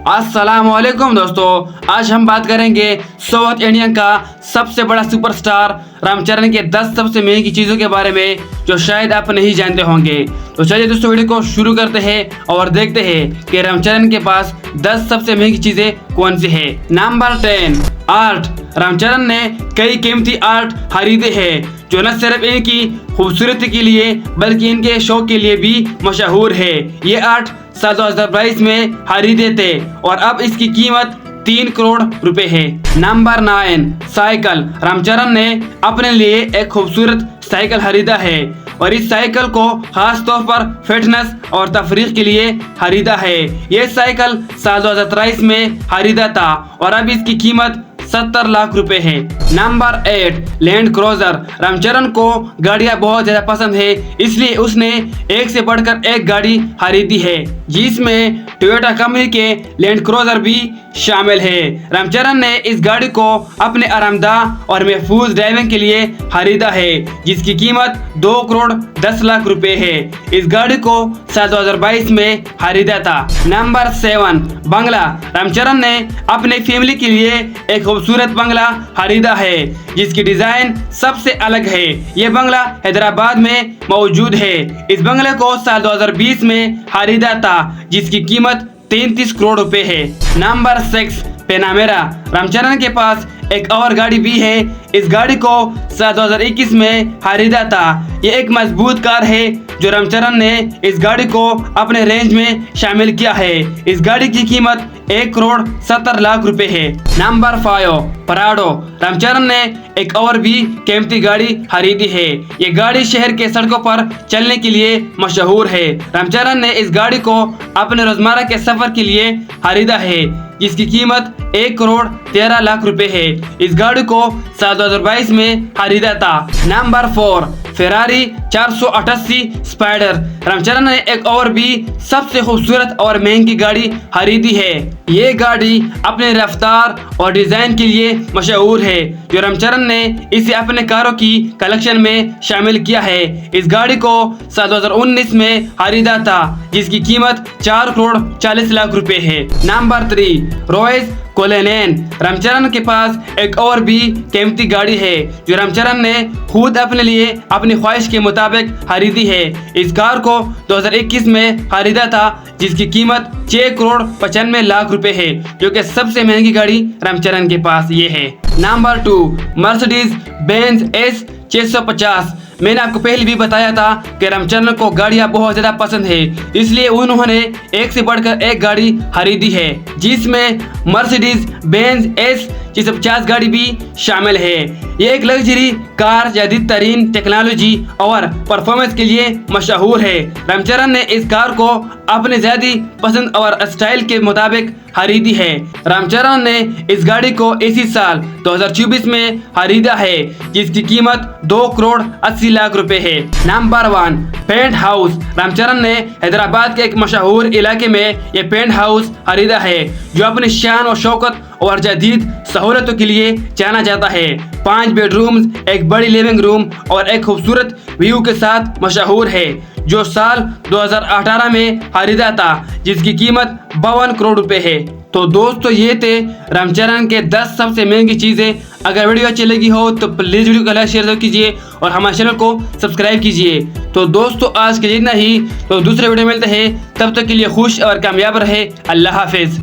अस्सलामुअलैकुम दोस्तों, आज हम बात करेंगे साउथ इंडियन का सबसे बड़ा सुपरस्टार रामचरण के 10 सबसे महंगी चीज़ों के बारे में जो शायद आप नहीं जानते होंगे। तो चलिए दोस्तों वीडियो को शुरू करते हैं और देखते हैं कि रामचरण के पास 10 सबसे महंगी चीज़ें कौन सी है। Number 10, art. रामचरण ने कई कीमती आर्ट खरीदे हैं जो न सिर्फ इनकी खूबसूरती के लिए बल्कि इनके शौक के लिए भी मशहूर है। ये आर्ट साल 2022 में खरीदे थे और अब इसकी कीमत 3 करोड़ रुपए है। Number 9, cycle. रामचरण ने अपने लिए एक खूबसूरत साइकिल खरीदा है और इस साइकिल को खास तौर पर फिटनेस और तफरीह के लिए खरीदा है। ये साइकिल साल 2023 में खरीदा था और अब इसकी कीमत 70 लाख रुपए है। Number 8, land cruiser. रामचरण को गाड़ियां बहुत ज्यादा पसंद है, इसलिए उसने एक से बढ़कर एक गाड़ी खरीदी है जिसमें टोयोटा कंपनी के लैंड क्रूजर भी शामिल है। रामचरण ने इस गाड़ी को अपने आरामदाह और महफूज ड्राइविंग के लिए खरीदा है जिसकी कीमत 2 करोड़ 10 लाख रुपए है। इस गाड़ी को साल 2022 में खरीदा था। नंबर 7, बंगला। रामचरण ने अपने फैमिली के लिए एक खूबसूरत बंगला खरीदा है जिसकी डिजाइन सबसे अलग है। ये बंगला हैदराबाद में मौजूद है। इस बंगले को साल 2020 में खरीदा था जिसकी कीमत 33 करोड़ रुपए है। Number 6, Panamera. रामचरण के पास एक और गाड़ी भी है। इस गाड़ी को साल 2021 में खरीदा था। ये एक मजबूत कार है जो रामचरण ने इस गाड़ी को अपने रेंज में शामिल किया है। इस गाड़ी की कीमत 1 करोड़ 70 लाख रुपए है। नंबर 5, पराडो। रामचरण ने एक और भी कीमती गाड़ी खरीदी है। ये गाड़ी शहर के सड़कों पर चलने के लिए मशहूर है। रामचरण ने इस गाड़ी को अपने रोजमर्रा के सफर के लिए खरीदा है जिसकी कीमत 1 करोड़ 13 लाख रुपए है। इस गाड़ी को साल 2022 में खरीदा था। Number 4, Ferrari 488 spider. रामचरण ने एक और भी सबसे खूबसूरत और महंगी गाड़ी खरीदी है। ये गाड़ी अपने रफ्तार और डिजाइन के लिए मशहूर है जो रामचरण ने इसे अपने कारों की कलेक्शन में शामिल किया है। इस गाड़ी को साल 2019 में खरीदा था जिसकी कीमत 4 करोड़ 40 लाख रुपए है। Number 3, roles कोलेनेन। रामचरण के पास एक और भी कीमती गाड़ी है जो रामचरण ने खुद अपने लिए अपनी ख्वाहिश के मुताबिक खरीदी है। इस कार को 2021 में खरीदा था जिसकी कीमत 6 करोड़ 95 लाख रुपए है जो कि सबसे महंगी गाड़ी रामचरण के पास ये है। Number 2, Mercedes Benz S 650। मैंने आपको पहले भी बताया था कि रामचरण को गाड़ियां बहुत ज्यादा पसंद है, इसलिए उन्होंने एक से बढ़कर एक गाड़ी खरीदी है जिसमें मर्सिडीज बेंज एस 650 गाड़ी भी शामिल है। ये एक लग्जरी कार जदीद तरीन टेक्नोलॉजी और परफॉर्मेंस के लिए मशहूर है। रामचरण ने इस कार को अपने ज़्यादा पसंद और स्टाइल के मुताबिक खरीदी है। रामचरण ने इस गाड़ी को इसी साल 2024 में खरीदा है जिसकी कीमत 2 करोड़ 80 लाख रुपए है। Number 1, paint house. रामचरण ने हैदराबाद के एक मशहूर इलाके में ये पेंट हाउस खरीदा है जो अपनी शान और शौकत और जदीद सहूलतों के लिए जाना जाता है। 5 बेडरूम्स, एक बड़ी लिविंग रूम और एक खूबसूरत व्यू के साथ मशहूर है जो साल 2018 में खरीदा था जिसकी कीमत 52 करोड़ रुपए है। तो दोस्तों ये थे रामचरण के 10 सबसे महंगी चीज़ें। अगर वीडियो अच्छी लगी हो तो प्लीज़ वीडियो को लाइक शेयर कीजिए और हमारे चैनल को सब्सक्राइब कीजिए। तो दोस्तों आज के लिए इतना ही। तो दूसरे वीडियो मिलते हैं, तब तक के लिए खुश और कामयाब रहे। अल्लाह हाफिज़।